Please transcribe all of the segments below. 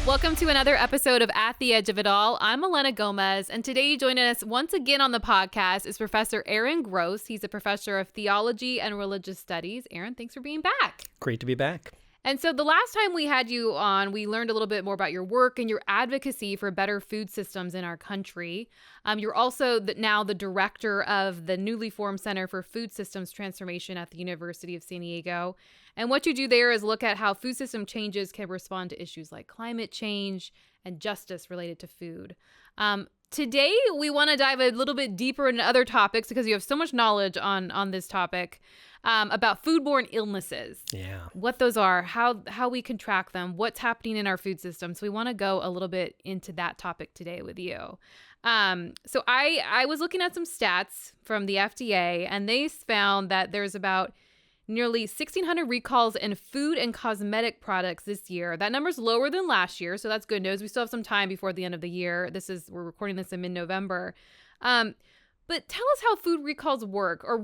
Welcome to another episode of At the Edge of It All. I'm Elena Gomez, and today joining us once again on the podcast is Professor Aaron Gross. He's a professor of theology and religious studies. Aaron, thanks for being back. Great to be back. And so the last time we had you on, we learned a little bit more about your work and your advocacy for better food systems in our country. You're also now the director of the newly formed Center for Food Systems Transformation at the University of San Diego. And what you do there is look at how food system changes can respond to issues like climate change and justice related to food. Today, we want to dive a little bit deeper into other topics because you have so much knowledge on this topic about foodborne illnesses. Yeah. What those are, how we can track them, what's happening in our food system. So we want to go a little bit into that topic today with you. So I was looking at some stats from the FDA, and they found that there's about nearly 1,600 recalls in food and cosmetic products this year. That number's lower than last year, so that's good news. We still have some time before the end of the year. We're recording this in mid-November. But tell us how food recalls work, or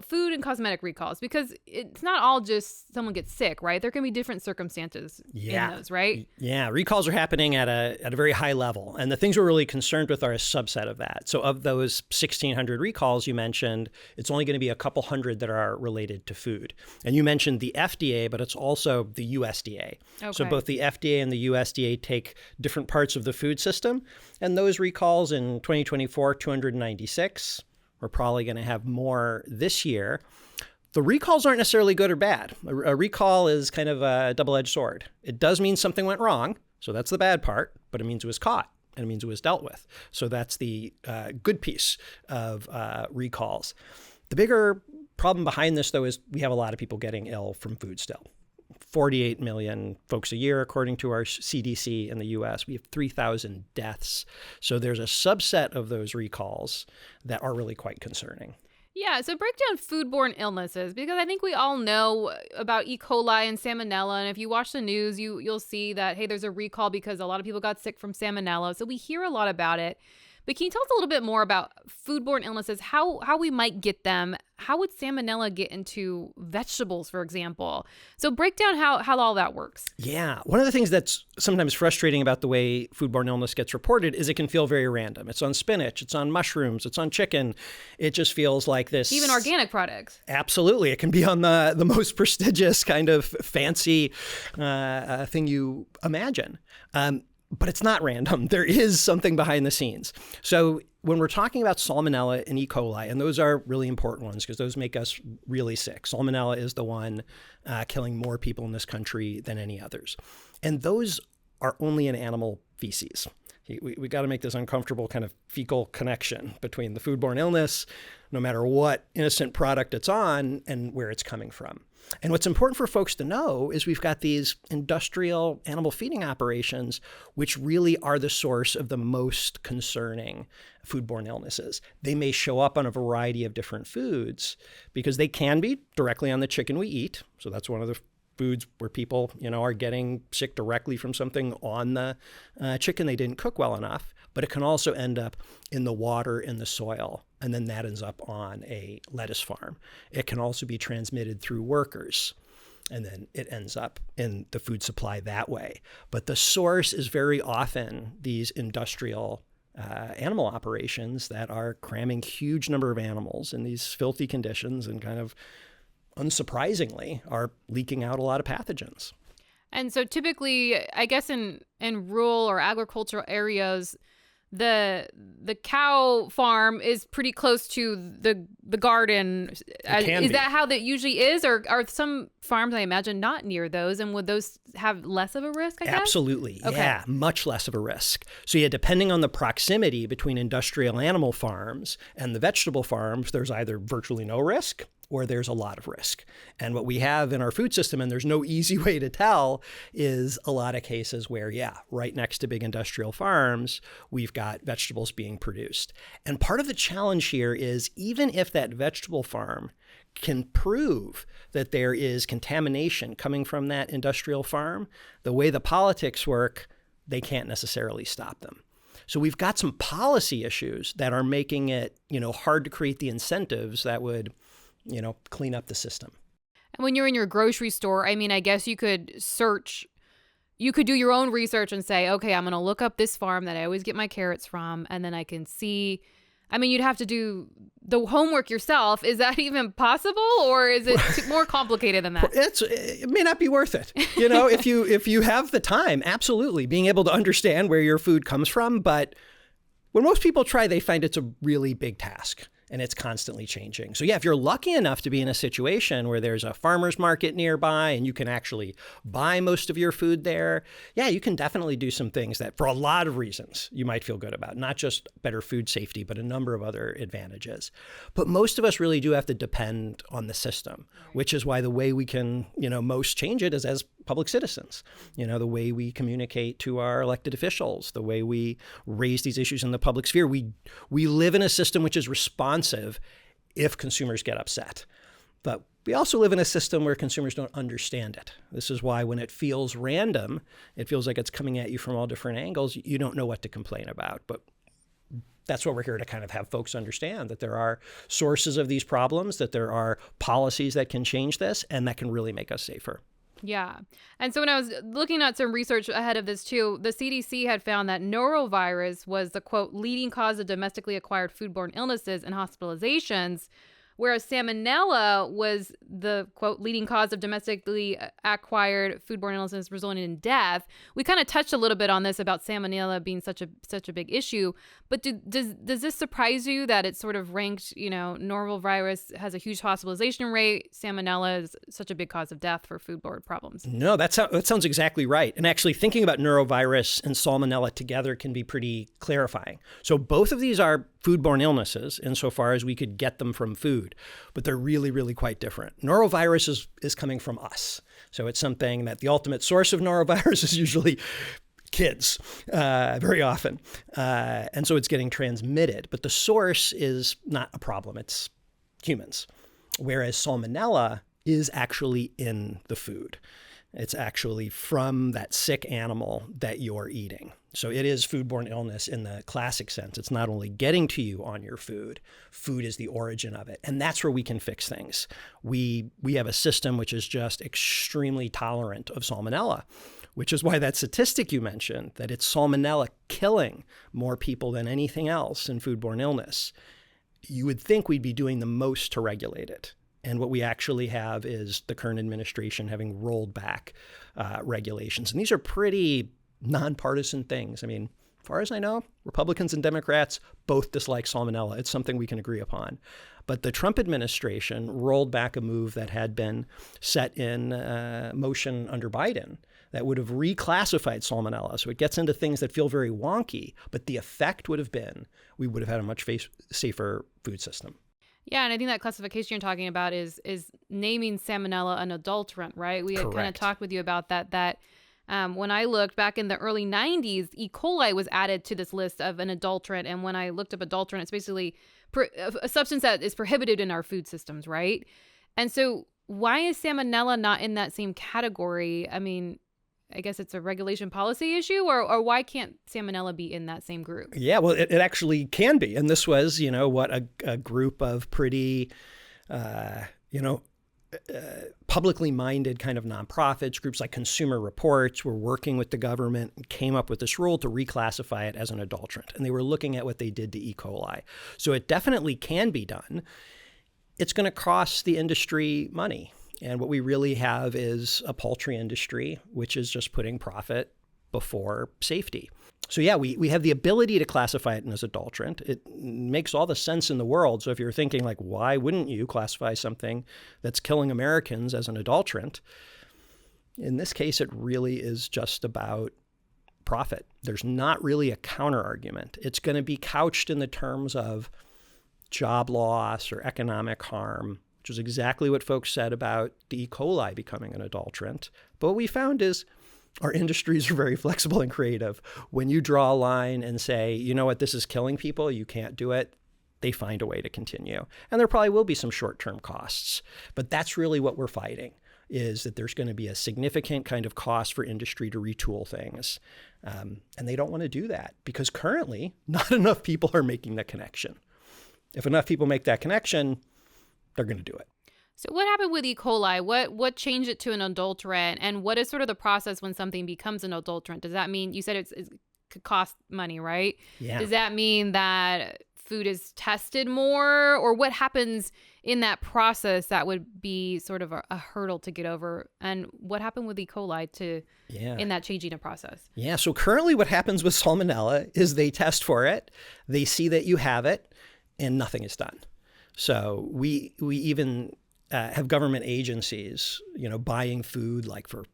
food and cosmetic recalls, because it's not all just someone gets sick, right? There can be different circumstances in those, right? Yeah, recalls are happening at a very high level. And the things we're really concerned with are a subset of that. So of those 1,600 recalls you mentioned, it's only going to be a couple hundred that are related to food. And you mentioned the FDA, but it's also the USDA. Okay. So both the FDA and the USDA take different parts of the food system. And those recalls in 2024, 296. We're probably going to have more this year. The recalls aren't necessarily good or bad. A recall is kind of a double-edged sword. It does mean something went wrong, so that's the bad part, but it means it was caught, and it means it was dealt with. So that's the good piece of recalls. The bigger problem behind this, though, is we have a lot of people getting ill from food still. 48 million folks a year, according to our CDC in the U.S. We have 3,000 deaths. So there's a subset of those recalls that are really quite concerning. Yeah, so break down foodborne illnesses, because I think we all know about E. coli and salmonella. And if you watch the news, you'll see that, hey, there's a recall because a lot of people got sick from salmonella. So we hear a lot about it. But can you tell us a little bit more about foodborne illnesses, how we might get them? How would salmonella get into vegetables, for example? So break down how all that works. Yeah. One of the things that's sometimes frustrating about the way foodborne illness gets reported is it can feel very random. It's on spinach, it's on mushrooms, it's on chicken. It just feels like this. Even organic products. Absolutely. It can be on the most prestigious kind of fancy thing you imagine. But it's not random. There is something behind the scenes. So when we're talking about salmonella and E. coli, and those are really important ones because those make us really sick. Salmonella is the one killing more people in this country than any others. And those are only in animal feces. We got to make this uncomfortable kind of fecal connection between the foodborne illness, no matter what innocent product it's on, and where it's coming from. And what's important for folks to know is we've got these industrial animal feeding operations, which really are the source of the most concerning foodborne illnesses. They may show up on a variety of different foods because they can be directly on the chicken we eat. So that's one of the foods where people, are getting sick directly from something on the chicken they didn't cook well enough. But it can also end up in the water, in the soil, and then that ends up on a lettuce farm. It can also be transmitted through workers, and then it ends up in the food supply that way. But the source is very often these industrial animal operations that are cramming huge number of animals in these filthy conditions and kind of unsurprisingly are leaking out a lot of pathogens. And so typically, I guess in rural or agricultural areas, the cow farm is pretty close to the garden. Is that how that usually is? Or are some farms, I imagine, not near those? And would those have less of a risk, I guess? Absolutely. Okay. Yeah, much less of a risk. So yeah, depending on the proximity between industrial animal farms and the vegetable farms, there's either virtually no risk or there's a lot of risk. And what we have in our food system, and there's no easy way to tell, is a lot of cases where, right next to big industrial farms, we've got vegetables being produced. And part of the challenge here is even if that vegetable farm can prove that there is contamination coming from that industrial farm, the way the politics work, they can't necessarily stop them. So we've got some policy issues that are making it, hard to create the incentives that would clean up the system. And when you're in your grocery store, I mean, I guess you could search you could do your own research and say, okay, I'm going to look up this farm that I always get my carrots from, and then I can see. I mean, you'd have to do the homework yourself. Is that even possible, or is it more complicated than that? It may not be worth it. You know, if you have the time, absolutely, being able to understand where your food comes from. But when most people try, they find it's a really big task. And it's constantly changing. So yeah, if you're lucky enough to be in a situation where there's a farmer's market nearby and you can actually buy most of your food there, yeah, you can definitely do some things that for a lot of reasons you might feel good about, not just better food safety, but a number of other advantages. But most of us really do have to depend on the system, which is why the way we can, most change it is as public citizens. The way we communicate to our elected officials, the way we raise these issues in the public sphere. We live in a system which is responsive if consumers get upset. But we also live in a system where consumers don't understand it. This is why when it feels random, it feels like it's coming at you from all different angles. You don't know what to complain about. But that's what we're here to kind of have folks understand, that there are sources of these problems, that there are policies that can change this, and that can really make us safer. Yeah. And so when I was looking at some research ahead of this too, the CDC had found that norovirus was the, quote, leading cause of domestically acquired foodborne illnesses and hospitalizations, whereas salmonella was the, quote, leading cause of domestically acquired foodborne illnesses resulting in death. We kind of touched a little bit on this about salmonella being such a big issue, but does this surprise you that it's sort of ranked, norovirus has a huge hospitalization rate, salmonella is such a big cause of death for foodborne problems? No, that sounds exactly right. And actually thinking about norovirus and salmonella together can be pretty clarifying. So both of these are foodborne illnesses insofar as we could get them from food, but they're really, really quite different. Norovirus is coming from us. So it's something that the ultimate source of norovirus is usually kids, very often. And so it's getting transmitted, but the source is not a problem. It's humans. Whereas salmonella is actually in the food. It's actually from that sick animal that you're eating. So it is foodborne illness in the classic sense. It's not only getting to you on your food, food is the origin of it. And that's where we can fix things. We have a system which is just extremely tolerant of salmonella, which is why that statistic you mentioned, that it's salmonella killing more people than anything else in foodborne illness. You would think we'd be doing the most to regulate it. And what we actually have is the current administration having rolled back regulations. And these are pretty nonpartisan things. I mean, as far as I know, Republicans and Democrats both dislike salmonella. It's something we can agree upon. But the Trump administration rolled back a move that had been set in motion under Biden that would have reclassified salmonella. So it gets into things that feel very wonky, but the effect would have been we would have had a much safer food system. Yeah, and I think that classification you're talking about is naming salmonella an adulterant, right? We had kind of talked with you about that when I looked back in the early 90s, E. coli was added to this list of an adulterant. And when I looked up adulterant, it's basically a substance that is prohibited in our food systems, right? And so why is salmonella not in that same category? I mean, I guess it's a regulation policy issue, or why can't salmonella be in that same group? Yeah, well, it actually can be. And this was, a group of pretty, publicly minded kind of nonprofits, groups like Consumer Reports were working with the government and came up with this rule to reclassify it as an adulterant. And they were looking at what they did to E. coli. So it definitely can be done. It's going to cost the industry money. And what we really have is a poultry industry, which is just putting profit before safety. So yeah, we have the ability to classify it as adulterant. It makes all the sense in the world. So if you're thinking like, why wouldn't you classify something that's killing Americans as an adulterant? In this case, it really is just about profit. There's not really a counter argument. It's going to be couched in the terms of job loss or economic harm, which is exactly what folks said about the E. coli becoming an adulterant. But what we found is our industries are very flexible and creative. When you draw a line and say, you know what, this is killing people, you can't do it, they find a way to continue. And there probably will be some short-term costs. But that's really what we're fighting, is that there's going to be a significant kind of cost for industry to retool things. And they don't want to do that because currently not enough people are making the connection. If enough people make that connection, they're going to do it. So what happened with E. coli? What changed it to an adulterant? And what is sort of the process when something becomes an adulterant? Does that mean, you said it could cost money, right? Yeah. Does that mean that food is tested more? Or what happens in that process that would be sort of a hurdle to get over? And what happened with E. coli in that changing a process? Yeah. So currently what happens with salmonella is they test for it, they see that you have it, and nothing is done. So we even have government agencies, buying food like for,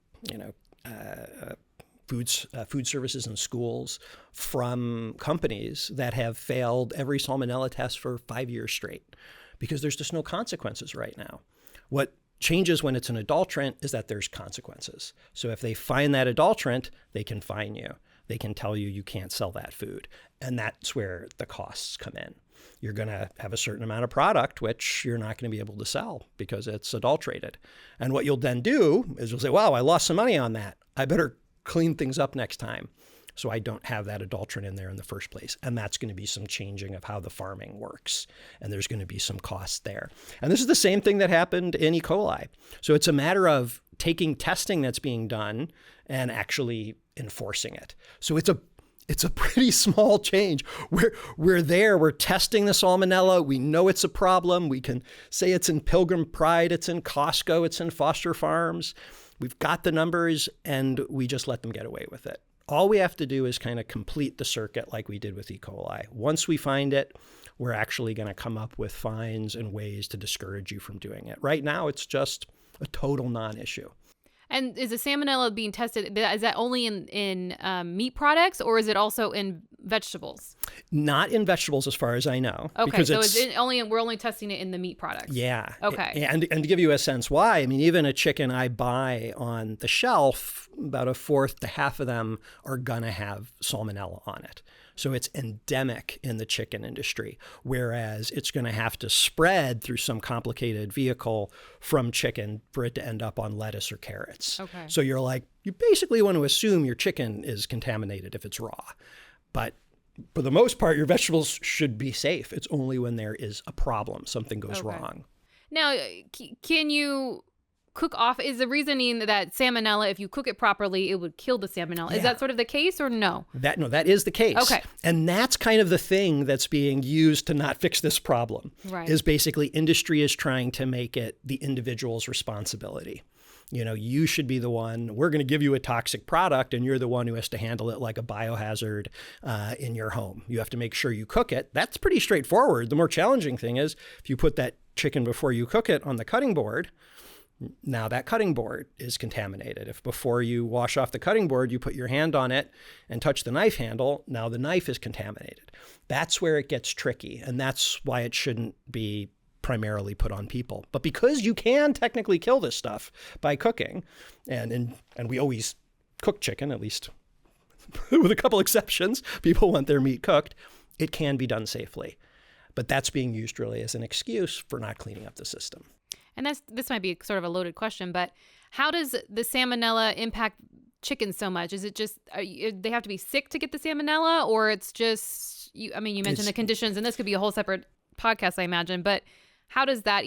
food services in schools from companies that have failed every salmonella test for 5 years straight because there's just no consequences right now. What changes when it's an adulterant is that there's consequences. So if they find that adulterant, they can fine you. They can tell you can't sell that food. And that's where the costs come in. You're going to have a certain amount of product, which you're not going to be able to sell because it's adulterated. And what you'll then do is you'll say, wow, I lost some money on that. I better clean things up next time so I don't have that adulterant in there in the first place. And that's going to be some changing of how the farming works. And there's going to be some costs there. And this is the same thing that happened in E. coli. So it's a matter of taking testing that's being done and actually enforcing it. So it's a pretty small change. We're testing the salmonella. We know it's a problem. We can say it's in Pilgrim Pride, it's in Costco, it's in Foster Farms. We've got the numbers and we just let them get away with it. All we have to do is kind of complete the circuit like we did with E. coli. Once we find it, we're actually going to come up with fines and ways to discourage you from doing it. Right now, it's just a total non-issue. And is the salmonella being tested, is that only in meat products or is it also in vegetables? Not in vegetables as far as I know. Okay, because so we're only testing it in the meat products. Yeah. Okay. And to give you a sense why, I mean, even a chicken I buy on the shelf, about a fourth to half of them are going to have salmonella on it. So it's endemic in the chicken industry, whereas it's going to have to spread through some complicated vehicle from chicken for it to end up on lettuce or carrots. Okay. So you basically want to assume your chicken is contaminated if it's raw. But for the most part, your vegetables should be safe. It's only when there is a problem, something goes wrong. Now, can you cook off? Is the reasoning that salmonella, if you cook it properly, it would kill the salmonella? Yeah. Is that sort of the case or no? That is the case. Okay. And that's kind of the thing that's being used to not fix this problem. Right. Is basically industry is trying to make it the individual's responsibility. You should be the one, we're going to give you a toxic product and you're the one who has to handle it like a biohazard in your home. You have to make sure you cook it. That's pretty straightforward. The more challenging thing is if you put that chicken before you cook it on the cutting board, now that cutting board is contaminated. If before you wash off the cutting board, you put your hand on it and touch the knife handle, now the knife is contaminated. That's where it gets tricky. And that's why it shouldn't be primarily put on people. But because you can technically kill this stuff by cooking, and we always cook chicken, at least with a couple exceptions, people want their meat cooked, it can be done safely. But that's being used really as an excuse for not cleaning up the system. And this might be sort of a loaded question, but how does the salmonella impact chickens so much? Is it just they have to be sick to get the salmonella, or it's just you mentioned the conditions, and this could be a whole separate podcast, I imagine. But how does that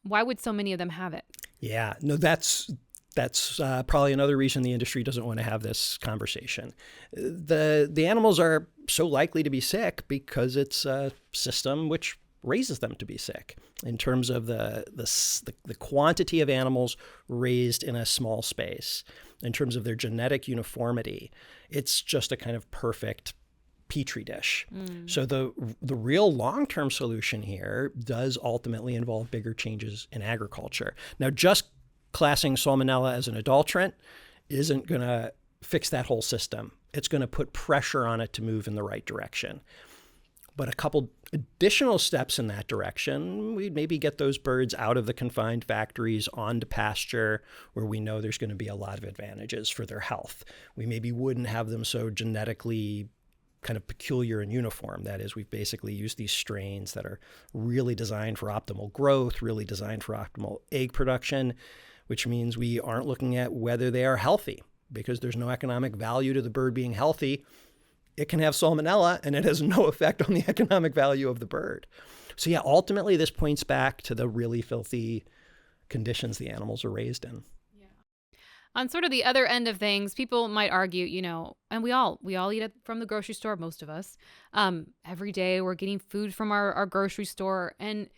why would so many of them have it? Yeah, no, that's probably another reason the industry doesn't want to have this conversation. The animals are so likely to be sick because it's a system which raises them to be sick in terms of the quantity of animals raised in a small space, in terms of their genetic uniformity. It's just a kind of perfect petri dish. So the real long-term solution here does ultimately involve bigger changes in agriculture. Now, just classing salmonella as an adulterant isn't going to fix that whole system. It's going to put pressure on it to move in the right direction. But a couple additional steps in that direction, we'd maybe get those birds out of the confined factories onto pasture where we know there's going to be a lot of advantages for their health. We maybe wouldn't have them so genetically kind of peculiar and uniform. That is, we've basically used these strains that are really designed for optimal growth, really designed for optimal egg production, which means we aren't looking at whether they are healthy because there's no economic value to the bird being healthy. It can have salmonella and it has no effect on the economic value of the bird. So yeah, ultimately this points back to the really filthy conditions the animals are raised in. On sort of the other end of things, people might argue, and we all eat it from the grocery store, most of us. Every day we're getting food from our grocery store, and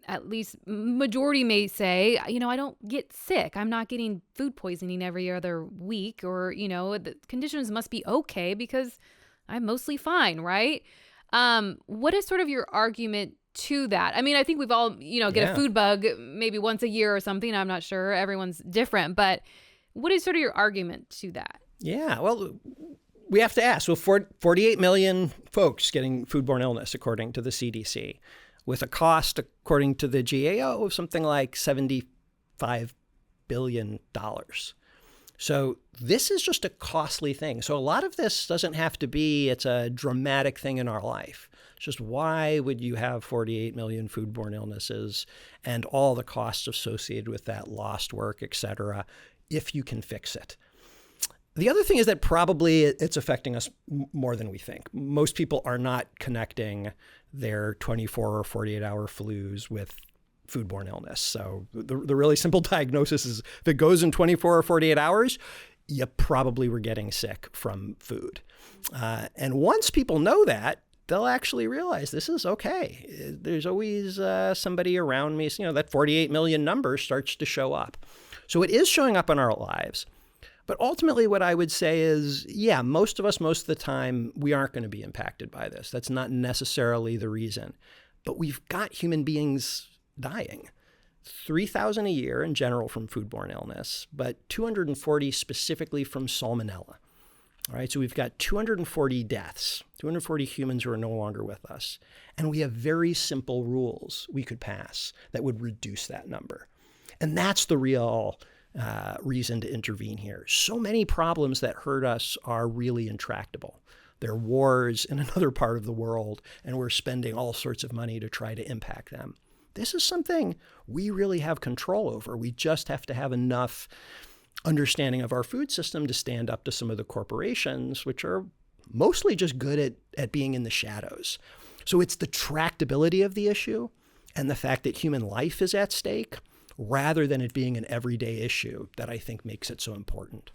at least majority may say, I don't get sick. I'm not getting food poisoning every other week, or, the conditions must be okay because I'm mostly fine, right? What is sort of your argument to that? I mean, I think we've all, get a food bug maybe once a year or something. I'm not sure. Everyone's different. But what is sort of your argument to that? Yeah, well, we have to ask. So 48 million folks getting foodborne illness, according to the CDC, with a cost, according to the GAO, of something like $75 billion. So this is just a costly thing. So a lot of this doesn't have to be, it's a dramatic thing in our life. It's just, why would you have 48 million foodborne illnesses and all the costs associated with that, lost work, et cetera, if you can fix it? The other thing is that probably it's affecting us more than we think. Most people are not connecting their 24 or 48-hour flus with foodborne illness. So the really simple diagnosis is, if it goes in 24 or 48 hours, you probably were getting sick from food. And once people know that, they'll actually realize this is okay. There's always somebody around me. So, that 48 million number starts to show up. So it is showing up in our lives. But ultimately, what I would say is, most of us, most of the time, we aren't going to be impacted by this. That's not necessarily the reason. But we've got human beings dying. 3,000 a year in general from foodborne illness, but 240 specifically from salmonella. All right, so we've got 240 deaths, 240 humans who are no longer with us. And we have very simple rules we could pass that would reduce that number. And that's the real reason to intervene here. So many problems that hurt us are really intractable. There are wars in another part of the world, and we're spending all sorts of money to try to impact them. This is something we really have control over. We just have to have enough understanding of our food system to stand up to some of the corporations, which are mostly just good at being in the shadows. So it's the tractability of the issue and the fact that human life is at stake, rather than it being an everyday issue, that I think makes it so important.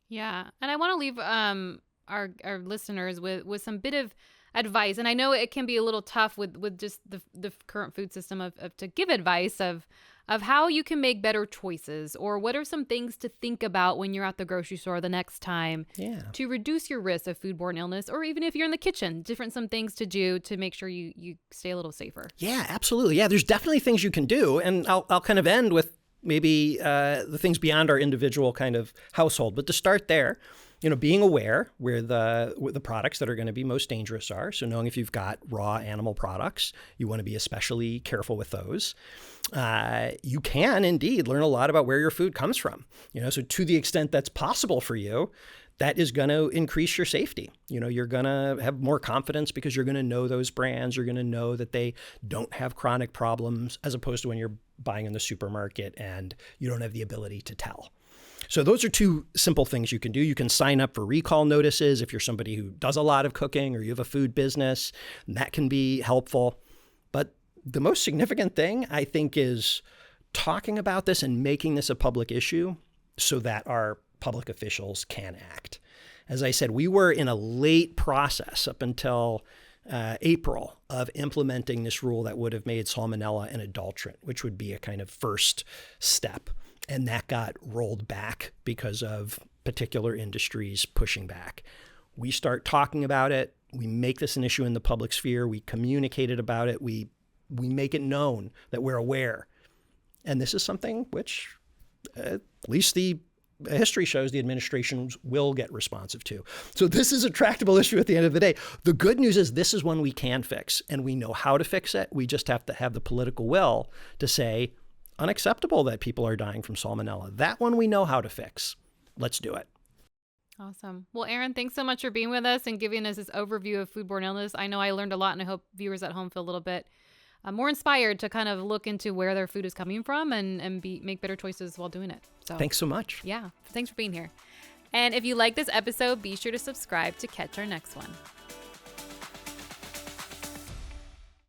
Yeah. And I want to leave our listeners with some bit of advice. And I know it can be a little tough with just the current food system of to give advice of how you can make better choices, or what are some things to think about when you're at the grocery store the next time to reduce your risk of foodborne illness, or even if you're in the kitchen, some things to do to make sure you stay a little safer. Yeah, absolutely. Yeah, there's definitely things you can do. And I'll kind of end with maybe the things beyond our individual kind of household. But to start there, being aware where the products that are going to be most dangerous are. So knowing if you've got raw animal products, you want to be especially careful with those. You can indeed learn a lot about where your food comes from. So to the extent that's possible for you, that is going to increase your safety. You're going to have more confidence because you're going to know those brands. You're going to know that they don't have chronic problems, as opposed to when you're buying in the supermarket and you don't have the ability to tell. So those are two simple things you can do. You can sign up for recall notices if you're somebody who does a lot of cooking or you have a food business. That can be helpful. But the most significant thing, I think, is talking about this and making this a public issue so that our public officials can act. As I said, we were in a late process up until April of implementing this rule that would have made salmonella an adulterant, which would be a kind of first step. And that got rolled back because of particular industries pushing back. We start talking about it. We make this an issue in the public sphere. We communicated about it. We make it known that we're aware. And this is something which, at least the history shows, the administrations will get responsive to. So this is a tractable issue at the end of the day. The good news is this is one we can fix, and we know how to fix it. We just have to have the political will to say, unacceptable that people are dying from salmonella. That one we know how to fix. Let's do it. Awesome. Well, Aaron, thanks so much for being with us and giving us this overview of foodborne illness. I know I learned a lot, and I hope viewers at home feel a little bit more inspired to kind of look into where their food is coming from and make better choices while doing it. So thanks so much. Yeah. Thanks for being here. And if you like this episode, be sure to subscribe to catch our next one.